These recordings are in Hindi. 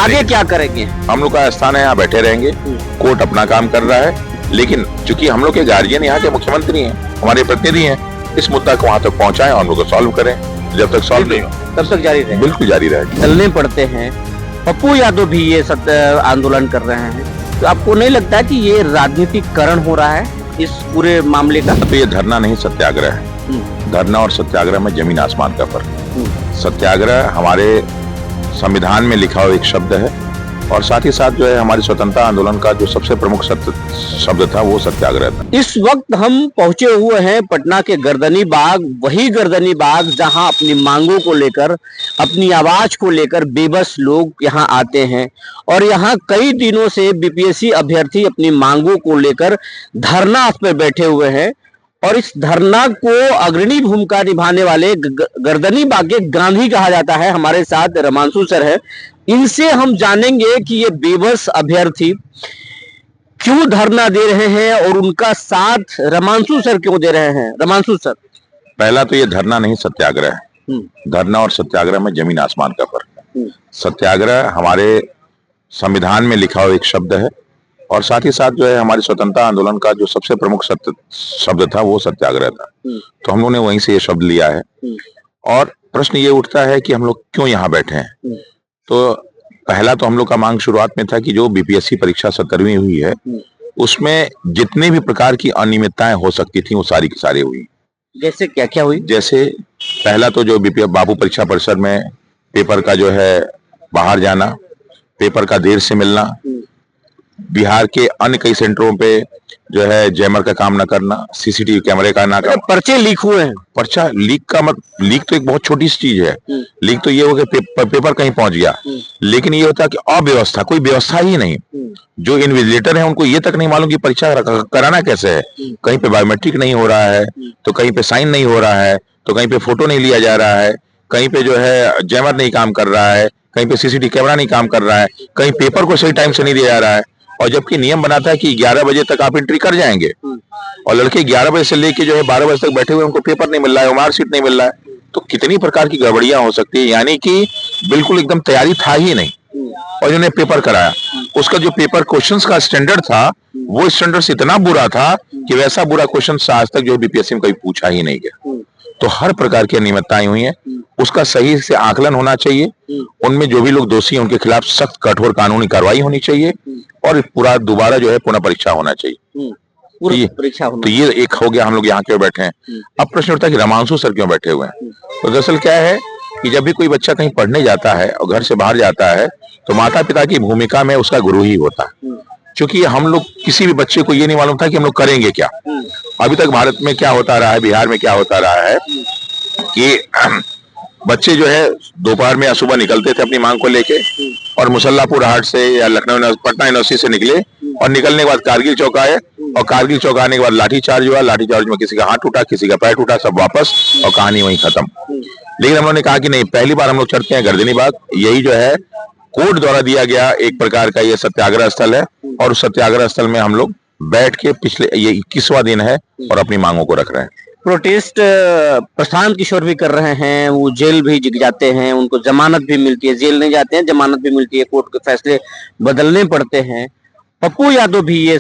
आगे क्या करेंगे? हम लोग का स्थान है, यहाँ बैठे रहेंगे। कोर्ट अपना काम कर रहा है, लेकिन चूंकि हम लोग के गार्जियन यहाँ के मुख्यमंत्री हैं, हमारे प्रतिनिधि हैं, इस मुद्दा को वहां तक पहुंचाएं और हम लोग को सॉल्व करें। जब तक सॉल्व नहीं हो तब तक जारी रहे। बिल्कुल जारी रहेगा। चलने पड़ते हैं। पप्पू यादव भी ये आंदोलन कर रहे हैं, तो आपको नहीं लगता कि ये राजनीतिकरण हो रहा है इस पूरे मामले का? तो ये धरना नहीं सत्याग्रह है। धरना और सत्याग्रह में जमीन आसमान का फर्क। सत्याग्रह हमारे संविधान में लिखा हुआ एक शब्द है, और साथ ही साथ जो है हमारे स्वतंत्रता आंदोलन का जो सबसे प्रमुख शब्द था वो सत्याग्रह था। इस वक्त हम पहुंचे हुए हैं पटना के गर्दनी बाग, वही गर्दनी बाग जहां अपनी मांगों को लेकर, अपनी आवाज को लेकर बेबस लोग यहां आते हैं, और यहां कई दिनों से बीपीएससी अभ्यर्थी अपनी मांगों को लेकर धरना पर बैठे हुए हैं। और इस धरना को अग्रणी भूमिका निभाने वाले गर्दनी बाग के गांधी कहा जाता है। हमारे साथ रमांशु सर है, इनसे हम जानेंगे कि ये बेबस अभ्यर्थी क्यों धरना दे रहे हैं और उनका साथ रमांशु सर क्यों दे रहे हैं। रमांशु सर, पहला तो ये धरना नहीं सत्याग्रह है। धरना और सत्याग्रह में जमीन आसमान का फर्क है। सत्याग्रह हमारे संविधान में लिखा हुआ एक शब्द है, और साथ ही साथ जो है हमारे स्वतंत्रता आंदोलन का जो सबसे प्रमुख शब्द था वो सत्याग्रह था। तो हम लोगों ने वहीं से ये शब्द लिया है। और प्रश्न ये उठता है कि हम लोग क्यों यहाँ बैठे हैं। तो पहला तो हम लोग का मांग शुरुआत में था कि जो बीपीएससी परीक्षा 17वीं हुई है, उसमें जितने भी प्रकार की अनियमितताएं हो सकती थी वो सारी की सारी हुई। जैसे क्या क्या हुई? जैसे पहला तो जो बाबू परीक्षा परिषद में पेपर का जो है बाहर जाना, पेपर का देर से मिलना, बिहार के अन्य कई सेंटरों पे जो है जैमर का काम न करना, सीसीटीवी कैमरे का ना काम। पर्चे लीक हुए हैं। पर्चा लीक का लीक तो एक बहुत छोटी सी चीज है। लीक तो ये हो कि पेपर कहीं पहुंच गया, लेकिन ये होता है कि अव्यवस्था, कोई व्यवस्था ही नहीं। जो इन्विजिलेटर है उनको ये तक नहीं मालूम कि परीक्षा कराना कैसे है। कहीं पे बायोमेट्रिक नहीं हो रहा है, तो कहीं पे साइन नहीं हो रहा है, तो कहीं पे फोटो नहीं लिया जा रहा है, कहीं पे जो है जैमर नहीं काम कर रहा है, कहीं पे सीसीटीवी कैमरा नहीं काम कर रहा है, कहीं पेपर को सही टाइम से नहीं दिया जा रहा है। और जबकि नियम बनाता है कि 11 बजे तक आप एंट्री कर जाएंगे, और लड़के 11 बजे से लेके जो है 12 बजे तक बैठे हुए, उनको पेपर नहीं मिल रहा है, मार्कशीट नहीं मिल रहा है। तो कितनी प्रकार की गड़बड़ियां हो सकती है। यानी कि बिल्कुल एकदम तैयारी था ही नहीं, और इन्होंने पेपर कराया। उसका जो पेपर क्वेश्चंस का स्टैंडर्ड था, वो स्टैंडर्ड से इतना बुरा था कि वैसा बुरा क्वेश्चन आज तक जो है बीपीएससी में कभी पूछा ही नहीं गया। तो हर प्रकार की अनियमितताएं हुई हैं, उसका सही से आकलन होना चाहिए। उनमें जो भी लोग दोषी हैं उनके खिलाफ सख्त कठोर कानूनी कार्रवाई होनी चाहिए, और पूरा दोबारा जो है पुनः परीक्षा होना चाहिए। तो ये एक हो गया, हम लोग यहाँ क्यों बैठे हैं। अब प्रश्न उठता है कि रमांशु सर क्यों बैठे हुए हैं। तो दरअसल क्या है कि जब भी कोई बच्चा कहीं पढ़ने जाता है और घर से बाहर जाता है, तो माता पिता की भूमिका में उसका गुरु ही होता है। क्योंकि हम लोग किसी भी बच्चे को ये नहीं मालूम था कि हम लोग करेंगे क्या। अभी तक भारत में क्या होता रहा है, बिहार में क्या होता रहा है कि बच्चे जो है दोपहर में या सुबह निकलते थे अपनी मांग को लेके, और मुसल्लापुर हाट से या लखनऊ पटना यूनिवर्सिटी से निकले, और निकलने के बाद कारगिल चौक आए, और कारगिल चौक आने के बाद लाठीचार्ज हुआ। लाठीचार्ज में किसी का हाथ टूटा, किसी का पैर टूटा, सब वापस, और कहानी वहीं खत्म। लेकिन हम लोगों ने कहा कि नहीं, पहली बार हम लोग चढ़ते हैं गर्दनी बाग। यही जो है कोर्ट द्वारा दिया गया एक प्रकार का ये सत्याग्रह स्थल है, और उस सत्याग्रह स्थल में हम लोग बैठ के पिछले ये 21वां दिन है और अपनी मांगों को रख रहे हैं। प्रोटेस्ट प्रशांत किशोर भी कर रहे हैं, वो जेल भी जाते हैं, उनको जमानत भी मिलती है। जेल नहीं जाते हैं, जमानत भी मिलती है, कोर्ट के फैसले बदलने पड़ते हैं। पप्पू यादव भी ये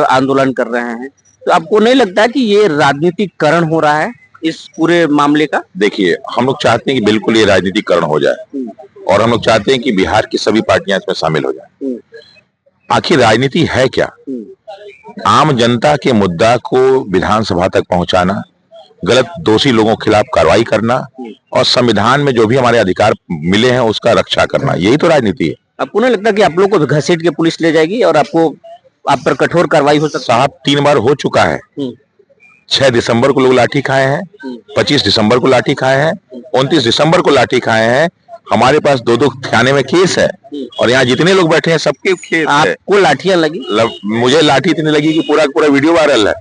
आंदोलन कर रहे हैं। तो आपको नहीं लगता कि ये राजनीतिकरण हो रहा है इस पूरे मामले का? देखिए, हम लोग चाहते हैं कि बिल्कुल ये राजनीतिकरण हो जाए, और हम लोग चाहते हैं कि बिहार की सभी पार्टियां इसमें शामिल हो जाए। आखिर राजनीति है क्या? आम जनता के मुद्दा को विधानसभा तक पहुंचाना, गलत दोषी लोगों के खिलाफ कार्रवाई करना, और संविधान में जो भी हमारे अधिकार मिले हैं उसका रक्षा करना, यही तो राजनीति है। आपको नहीं लगता कि आप लोग को घसीट के पुलिस ले जाएगी और आप पर कठोर कार्रवाई हो सकती है? साहब, 3 बार हो चुका है। 6 दिसंबर को लोग लाठी खाए हैं, 25 दिसंबर को लाठी खाए हैं, 29 दिसंबर को लाठी खाए हैं। हमारे पास 2-2 थाने में केस है, और यहाँ जितने लोग बैठे हैं सबके केस है। आपको लाठियां लगी? मुझे लाठी इतनी लगी कि पूरा वीडियो वायरल है।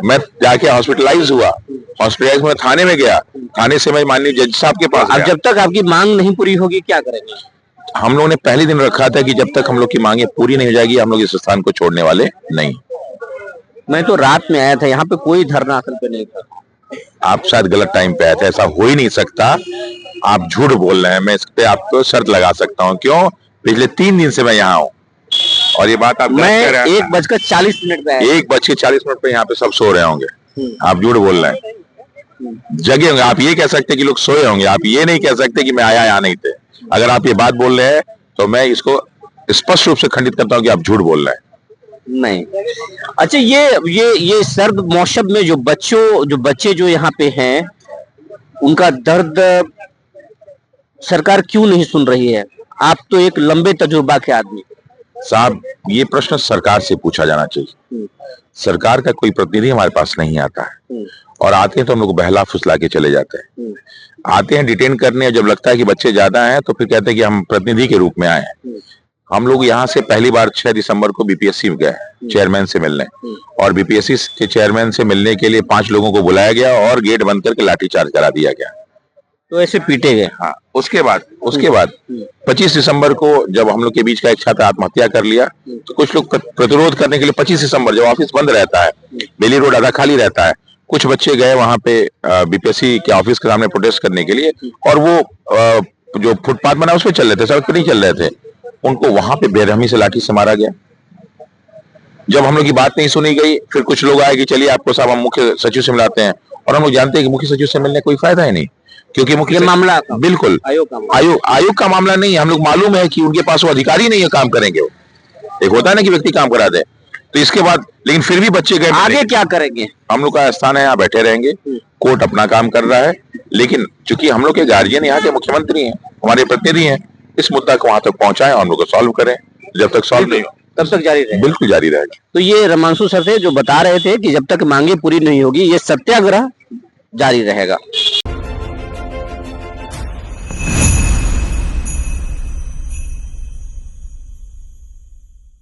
मैं जाके हॉस्पिटलाइज हुआ, हॉस्पिटलाइज में थाने में गया, थाने से मैं माननीय जज साहब के पास। अब जब तक आपकी मांग नहीं पूरी होगी क्या करेंगे? हम लोगों ने पहले दिन रखा था कि जब तक हम लोग की मांगे पूरी नहीं हो जाएगी, हम लोग इस स्थान को छोड़ने वाले नहीं। मैं तो रात में आया था, यहाँ पे कोई धरना असल पे नहीं था। आप शायद गलत टाइम पे आए थे, ऐसा हो ही नहीं सकता। आप झूठ बोल रहे हैं। मैं इस पे आपको शर्त लगा सकता हूँ। क्यों? पिछले 3 दिन से मैं यहाँ हूँ और ये बात आप मैं कह रहे हैं 1:40 पे आया। 1:40 पे यहाँ पे सब सो रहे होंगे। आप झूठ बोल रहे हैं, जगे होंगे। आप ये कह सकते कि लोग सोए होंगे, आप ये नहीं कह सकते कि मैं आया यहाँ नहीं थे। अगर आप ये बात बोल रहे हैं तो मैं इसको स्पष्ट रूप से खंडित करता हूँ कि आप झूठ बोल रहे हैं। नहीं, अच्छा, ये सर्द मौसम में जो बच्चे जो यहाँ पे हैं, उनका दर्द सरकार क्यों नहीं सुन रही है? आप तो एक लंबे तजुर्बा के आदमी। साहब, ये प्रश्न सरकार से पूछा जाना चाहिए। सरकार का कोई प्रतिनिधि हमारे पास नहीं आता है और आते हैं तो हम लोग बहला फुसला के चले जाते हैं। आते हैं डिटेन करने और जब लगता है कि बच्चे ज्यादा हैं तो फिर कहते हैं कि हम प्रतिनिधि के रूप में आए हैं। हम लोग यहाँ से पहली बार 6 दिसंबर को बीपीएससी में गए चेयरमैन से मिलने, और बीपीएससी के चेयरमैन से मिलने के लिए 5 लोगों को बुलाया गया और गेट बंद करके लाठीचार्ज करा दिया गया। तो ऐसे पीटे गए। हाँ, उसके बाद 25 दिसंबर को जब हम लोग के बीच का एक छात्र आत्महत्या कर लिया तो कुछ लोग प्रतिरोध करने के लिए 25 दिसंबर जब ऑफिस बंद रहता है, बेली रोड आधा खाली रहता है, कुछ बच्चे गए वहां पे बीपीएससी के ऑफिस के सामने प्रोटेस्ट करने के लिए, और वो जो फुटपाथ बना उस पर चल रहे थे, सड़क पर नहीं चल रहे थे, उनको वहां पे बेरहमी से लाठी से मारा गया। जब हम लोग की बात नहीं सुनी गई, फिर कुछ लोग आए कि चलिए आपको साहब हम मुख्य सचिव से मिलाते हैं, और हम लोग जानते हैं कि मुख्य सचिव से मिलने कोई फायदा ही नहीं, क्योंकि मुख्य मामला बिल्कुल आयोग का मामला नहीं है। हम लोग मालूम है कि उनके पास वो अधिकारी नहीं है काम करेंगे। वो एक होता है ना कि व्यक्ति काम करा दे, तो इसके बाद लेकिन फिर भी बच्चे गए। आगे क्या करेंगे? हम लोग का स्थान है यहाँ बैठे रहेंगे, कोर्ट अपना काम कर रहा है, लेकिन चूंकि हम लोग के गार्जियन यहाँ के मुख्यमंत्री हैं, हमारे प्रतिनिधि हैं, इस मुद्दा को वहां तक पहुंचाएं और हम लोग को सॉल्व करें। जब तक सॉल्व नहीं हो तब तक जारी रहेगा। बिल्कुल जारी रहेगा। तो ये रमांशु सर थे जो बता रहे थे कि जब तक मांगे पूरी नहीं होगी ये सत्याग्रह जारी रहेगा।